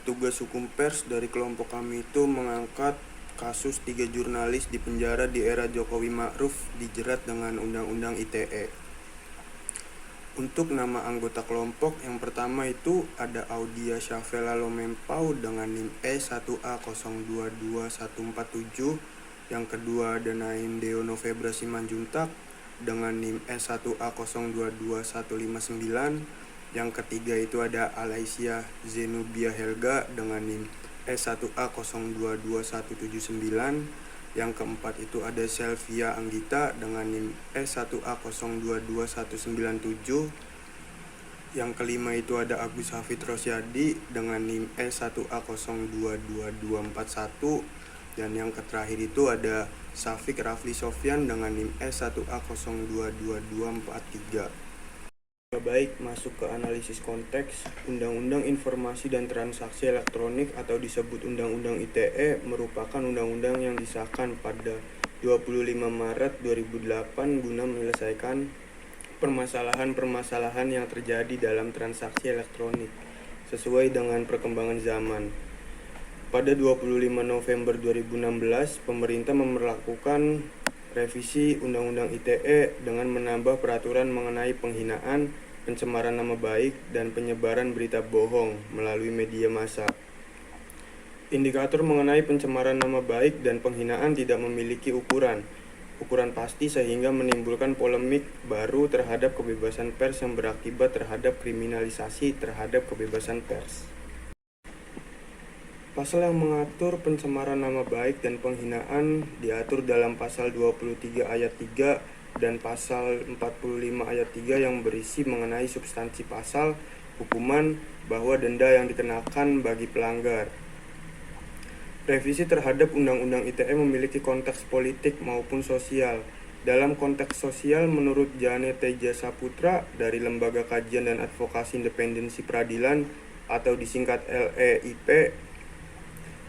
Tugas hukum pers dari kelompok kami itu mengangkat kasus 3 jurnalis di penjara di era Jokowi Ma'ruf dijerat dengan Undang-Undang ITE. Untuk nama anggota kelompok yang pertama itu ada Audia Syafela Lomempau dengan NIM E1A022147. Yang kedua ada Naim Deo Novembra Simanjuntak dengan NIM E1A022159. Yang ketiga itu ada Alaisia Zenubia Helga dengan NIM E1A022179. Yang keempat itu ada Selvia Anggita dengan NIM E1A022197. Yang kelima itu ada Agus Hafid Rosyadi dengan NIM E1A022241. Dan yang terakhir itu ada Safik Rafli Sofyan dengan NIM E1A022243. Baik, masuk ke analisis konteks. Undang-Undang Informasi dan Transaksi Elektronik atau disebut Undang-Undang ITE merupakan undang-undang yang disahkan pada 25 Maret 2008 guna menyelesaikan permasalahan-permasalahan yang terjadi dalam transaksi elektronik sesuai dengan perkembangan zaman. Pada 25 November 2016, pemerintah memperlakukan revisi Undang-Undang ITE dengan menambah peraturan mengenai penghinaan, pencemaran nama baik, dan penyebaran berita bohong melalui media massa. Indikator mengenai pencemaran nama baik dan penghinaan tidak memiliki ukuran pasti sehingga menimbulkan polemik baru terhadap kebebasan pers yang berakibat terhadap kriminalisasi terhadap kebebasan pers. Pasal yang mengatur pencemaran nama baik dan penghinaan diatur dalam pasal 23 ayat 3 dan pasal 45 ayat 3 yang berisi mengenai substansi pasal, hukuman, bahwa denda yang dikenakan bagi pelanggar. Revisi terhadap Undang-Undang ITE memiliki konteks politik maupun sosial. Dalam konteks sosial, menurut Jane Teja Saputra dari Lembaga Kajian dan Advokasi Independensi Peradilan atau disingkat LEIP,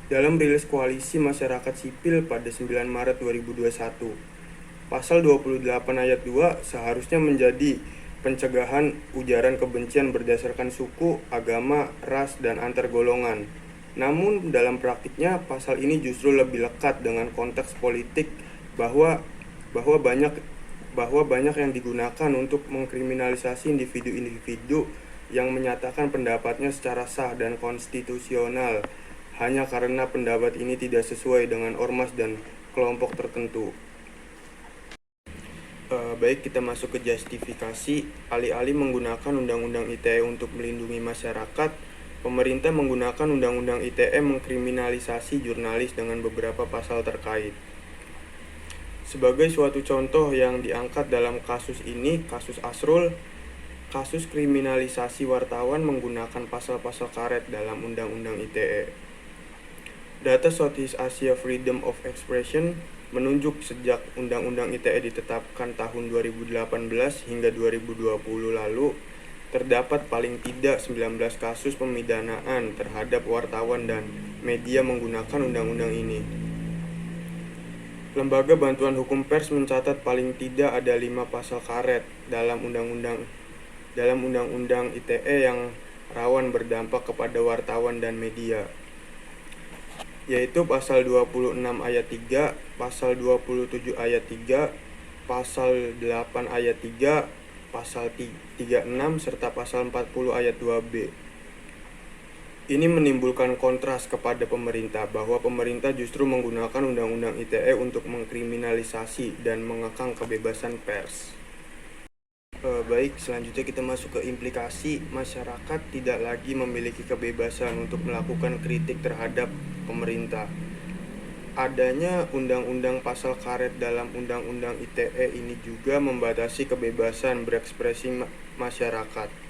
dalam rilis Koalisi Masyarakat Sipil pada 9 Maret 2021, pasal 28 ayat 2 seharusnya menjadi pencegahan ujaran kebencian berdasarkan suku, agama, ras, dan antar golongan. Namun dalam praktiknya pasal ini justru lebih lekat dengan konteks politik bahwa banyak yang digunakan untuk mengkriminalisasi individu-individu yang menyatakan pendapatnya secara sah dan konstitusional hanya karena pendapat ini tidak sesuai dengan ormas dan kelompok tertentu. Baik, kita masuk ke justifikasi. Alih-alih menggunakan Undang-Undang ITE untuk melindungi masyarakat, pemerintah menggunakan Undang-Undang ITE mengkriminalisasi jurnalis dengan beberapa pasal terkait. Sebagai suatu contoh yang diangkat dalam kasus ini, kasus Asrul, kasus kriminalisasi wartawan menggunakan pasal-pasal karet dalam Undang-Undang ITE. Data Southeast Asia Freedom of Expression menunjuk sejak Undang-Undang ITE ditetapkan tahun 2018 hingga 2020 lalu, terdapat paling tidak 19 kasus pemidanaan terhadap wartawan dan media menggunakan undang-undang ini. Lembaga Bantuan Hukum Pers mencatat paling tidak ada 5 pasal karet dalam Undang-Undang ITE yang rawan berdampak kepada wartawan dan media, yaitu pasal 26 ayat 3, pasal 27 ayat 3, pasal 8 ayat 3, pasal 36, serta pasal 40 ayat 2b. Ini menimbulkan kontras kepada pemerintah bahwa pemerintah justru menggunakan Undang-Undang ITE untuk mengkriminalisasi dan mengekang kebebasan pers. Baik, selanjutnya kita masuk ke implikasi. Masyarakat tidak lagi memiliki kebebasan untuk melakukan kritik terhadap pemerintah. Adanya undang-undang pasal karet dalam Undang-Undang ITE ini juga membatasi kebebasan berekspresi masyarakat.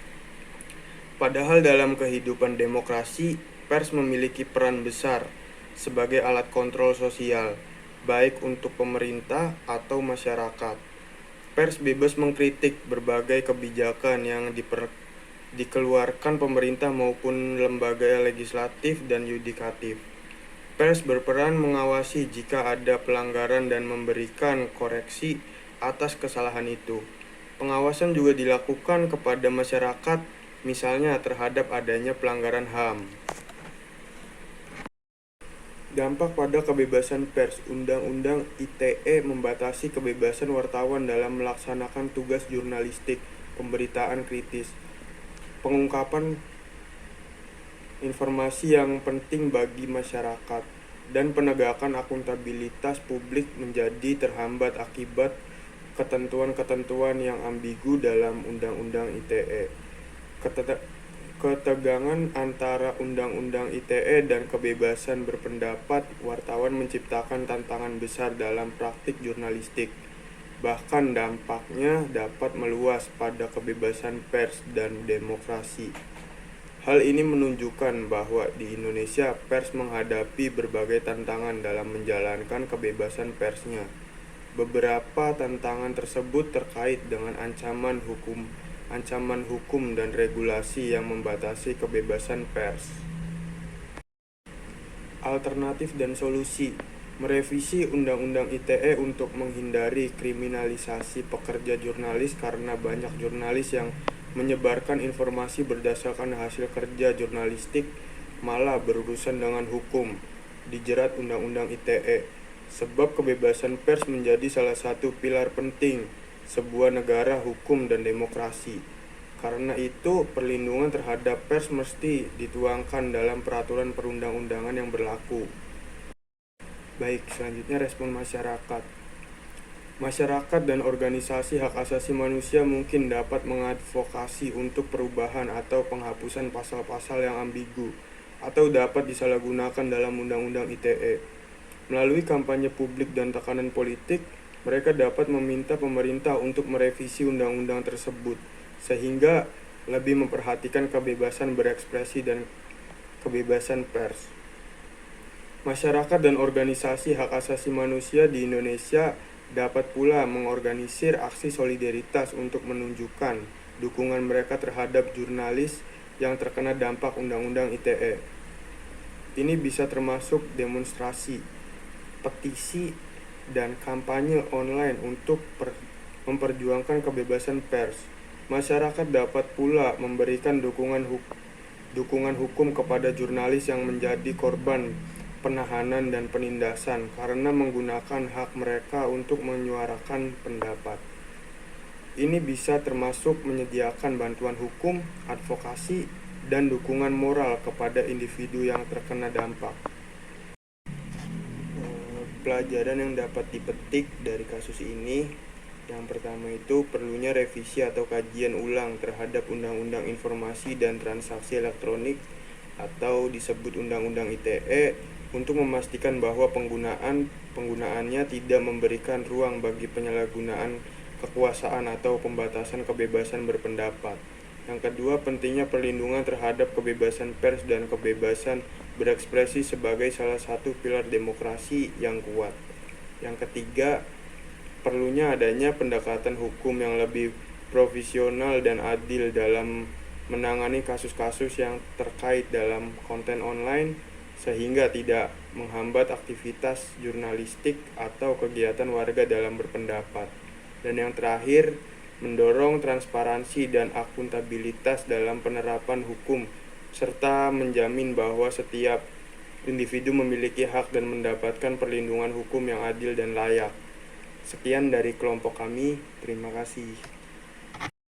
Padahal dalam kehidupan demokrasi, pers memiliki peran besar sebagai alat kontrol sosial, baik untuk pemerintah atau masyarakat. Pers bebas mengkritik berbagai kebijakan yang dikeluarkan pemerintah maupun lembaga legislatif dan yudikatif. Pers berperan mengawasi jika ada pelanggaran dan memberikan koreksi atas kesalahan itu. Pengawasan juga dilakukan kepada masyarakat, misalnya terhadap adanya pelanggaran HAM. Dampak pada kebebasan pers. Undang-Undang ITE membatasi kebebasan wartawan dalam melaksanakan tugas jurnalistik, pemberitaan kritis, pengungkapan informasi yang penting bagi masyarakat, dan penegakan akuntabilitas publik menjadi terhambat akibat ketentuan-ketentuan yang ambigu dalam Undang-Undang ITE. Ketegangan antara Undang-Undang ITE dan kebebasan berpendapat wartawan menciptakan tantangan besar dalam praktik jurnalistik. Bahkan dampaknya dapat meluas pada kebebasan pers dan demokrasi. Hal ini menunjukkan bahwa di Indonesia pers menghadapi berbagai tantangan dalam menjalankan kebebasan persnya. Beberapa tantangan tersebut terkait dengan ancaman hukum dan regulasi yang membatasi kebebasan pers. Alternatif dan solusi: merevisi Undang-Undang ITE untuk menghindari kriminalisasi pekerja jurnalis karena banyak jurnalis yang menyebarkan informasi berdasarkan hasil kerja jurnalistik malah berurusan dengan hukum, dijerat Undang-Undang ITE. Sebab kebebasan pers menjadi salah satu pilar penting sebuah negara hukum dan demokrasi. Karena itu, perlindungan terhadap pers mesti dituangkan dalam peraturan perundang-undangan yang berlaku. Baik, selanjutnya respon masyarakat. Masyarakat dan organisasi hak asasi manusia mungkin dapat mengadvokasi untuk perubahan atau penghapusan pasal-pasal yang ambigu atau dapat disalahgunakan dalam Undang-Undang ITE. Melalui kampanye publik dan tekanan politik, mereka dapat meminta pemerintah untuk merevisi undang-undang tersebut, sehingga lebih memperhatikan kebebasan berekspresi dan kebebasan pers. Masyarakat dan organisasi hak asasi manusia di Indonesia dapat pula mengorganisir aksi solidaritas untuk menunjukkan dukungan mereka terhadap jurnalis yang terkena dampak Undang-Undang ITE. Ini bisa termasuk demonstrasi, petisi, dan kampanye online untuk memperjuangkan kebebasan pers. Masyarakat dapat pula memberikan dukungan hukum kepada jurnalis yang menjadi korban penahanan dan penindasan karena menggunakan hak mereka untuk menyuarakan pendapat. Ini bisa termasuk menyediakan bantuan hukum, advokasi, dan dukungan moral kepada individu yang terkena dampak. Pelajaran yang dapat dipetik dari kasus ini, yang pertama itu perlunya revisi atau kajian ulang terhadap Undang-Undang Informasi dan Transaksi Elektronik atau disebut Undang-Undang ITE untuk memastikan bahwa penggunaannya tidak memberikan ruang bagi penyalahgunaan kekuasaan atau pembatasan kebebasan berpendapat. Yang kedua, pentingnya perlindungan terhadap kebebasan pers dan kebebasan berekspresi sebagai salah satu pilar demokrasi yang kuat. Yang ketiga, perlunya adanya pendekatan hukum yang lebih profesional dan adil dalam menangani kasus-kasus yang terkait dalam konten online sehingga tidak menghambat aktivitas jurnalistik atau kegiatan warga dalam berpendapat. Dan yang terakhir, mendorong transparansi dan akuntabilitas dalam penerapan hukum serta menjamin bahwa setiap individu memiliki hak dan mendapatkan perlindungan hukum yang adil dan layak. Sekian dari kelompok kami, terima kasih.